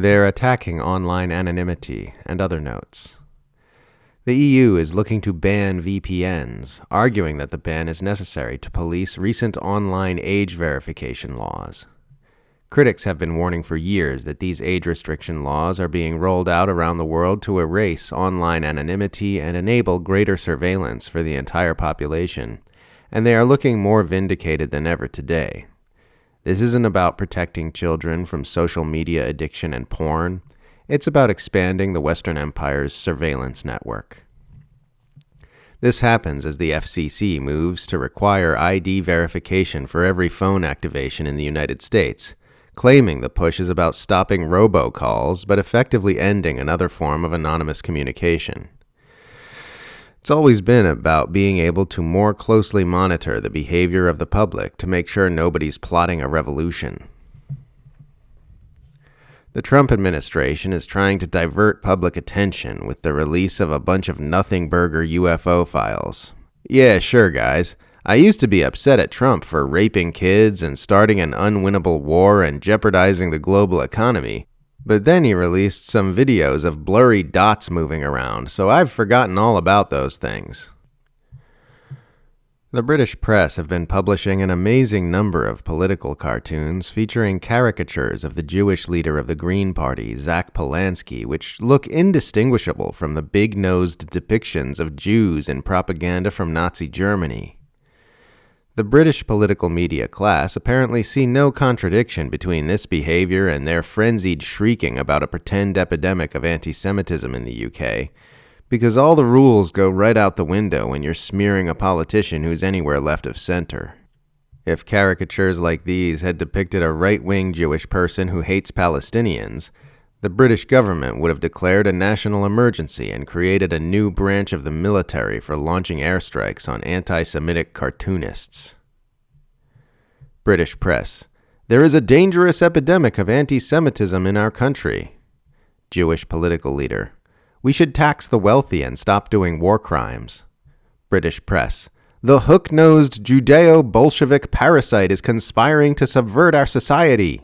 They're attacking online anonymity and other notes. The EU is looking to ban VPNs, arguing that the ban is necessary to police recent online age verification laws. Critics have been warning for years that these age restriction laws are being rolled out around the world to erase online anonymity and enable greater surveillance for the entire population, and they are looking more vindicated than ever today. This isn't about protecting children from social media addiction and porn. It's about expanding the Western Empire's surveillance network. This happens as the FCC moves to require ID verification for every phone activation in the United States, claiming the push is about stopping robocalls but effectively ending another form of anonymous communication. It's always been about being able to more closely monitor the behavior of the public to make sure nobody's plotting a revolution. The Trump administration is trying to divert public attention with the release of a bunch of nothing burger UFO files. Yeah, sure, guys. I used to be upset at Trump for raping kids and starting an unwinnable war and jeopardizing the global economy. But then he released some videos of blurry dots moving around, so I've forgotten all about those things. The British press have been publishing an amazing number of political cartoons featuring caricatures of the Jewish leader of the Green Party, Zach Polanski, which look indistinguishable from the big-nosed depictions of Jews in propaganda from Nazi Germany. The British political media class apparently see no contradiction between this behavior and their frenzied shrieking about a pretend epidemic of antisemitism in the UK, because all the rules go right out the window when you're smearing a politician who's anywhere left of center. If caricatures like these had depicted a right-wing Jewish person who hates Palestinians, the British government would have declared a national emergency and created a new branch of the military for launching airstrikes on anti-Semitic cartoonists. British press. There is a dangerous epidemic of anti-Semitism in our country. Jewish political leader. We should tax the wealthy and stop doing war crimes. British press. The hook-nosed Judeo-Bolshevik parasite is conspiring to subvert our society.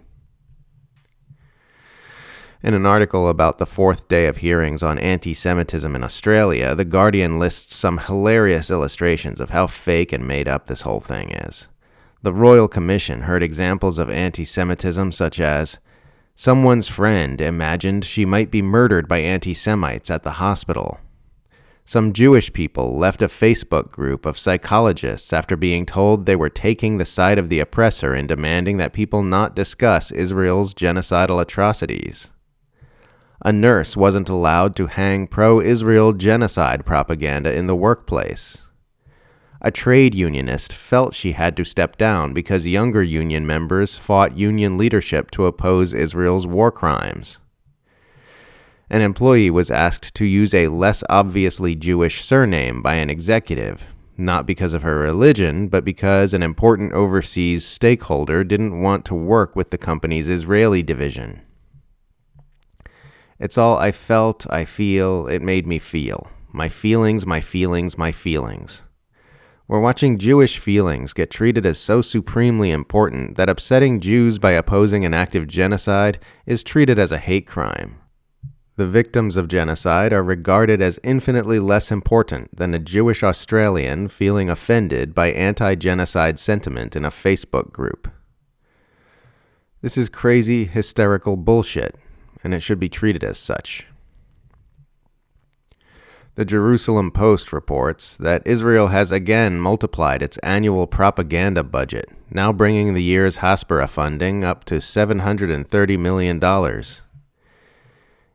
In an article about the fourth day of hearings on anti-Semitism in Australia, The Guardian lists some hilarious illustrations of how fake and made up this whole thing is. The Royal Commission heard examples of anti-Semitism such as, someone's friend imagined she might be murdered by anti-Semites at the hospital. Some Jewish people left a Facebook group of psychologists after being told they were taking the side of the oppressor and demanding that people not discuss Israel's genocidal atrocities. A nurse wasn't allowed to hang pro-Israel genocide propaganda in the workplace. A trade unionist felt she had to step down because younger union members fought union leadership to oppose Israel's war crimes. An employee was asked to use a less obviously Jewish surname by an executive, not because of her religion, but because an important overseas stakeholder didn't want to work with the company's Israeli division. It's all I felt, I feel, it made me feel. My feelings, my feelings, my feelings. We're watching Jewish feelings get treated as so supremely important that upsetting Jews by opposing an act of genocide is treated as a hate crime. The victims of genocide are regarded as infinitely less important than a Jewish Australian feeling offended by anti-genocide sentiment in a Facebook group. This is crazy, hysterical bullshit, and it should be treated as such. The Jerusalem Post reports that Israel has again multiplied its annual propaganda budget, now bringing the year's Hasbara funding up to $730 million.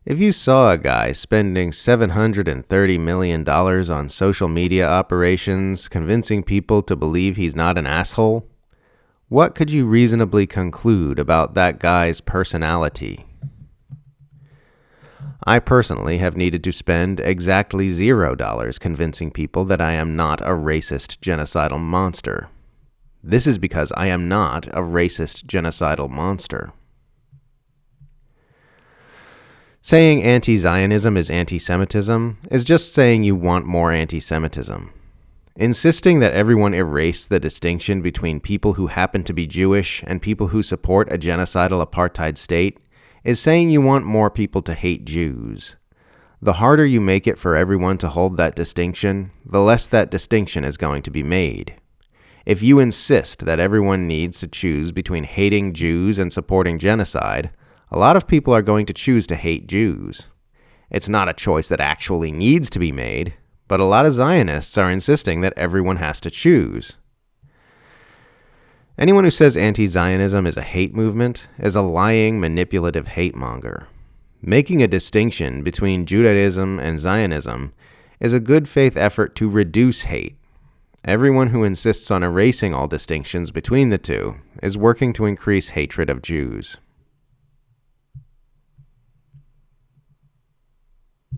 If you saw a guy spending $730 million on social media operations, convincing people to believe he's not an asshole, what could you reasonably conclude about that guy's personality? I personally have needed to spend exactly $0 convincing people that I am not a racist genocidal monster. This is because I am not a racist genocidal monster. Saying anti-Zionism is anti-Semitism is just saying you want more anti-Semitism. Insisting that everyone erase the distinction between people who happen to be Jewish and people who support a genocidal apartheid state is saying you want more people to hate Jews. The harder you make it for everyone to hold that distinction, the less that distinction is going to be made. If you insist that everyone needs to choose between hating Jews and supporting genocide, a lot of people are going to choose to hate Jews. It's not a choice that actually needs to be made, but a lot of Zionists are insisting that everyone has to choose. Anyone who says anti-Zionism is a hate movement is a lying, manipulative hate-monger. Making a distinction between Judaism and Zionism is a good faith effort to reduce hate. Everyone who insists on erasing all distinctions between the two is working to increase hatred of Jews.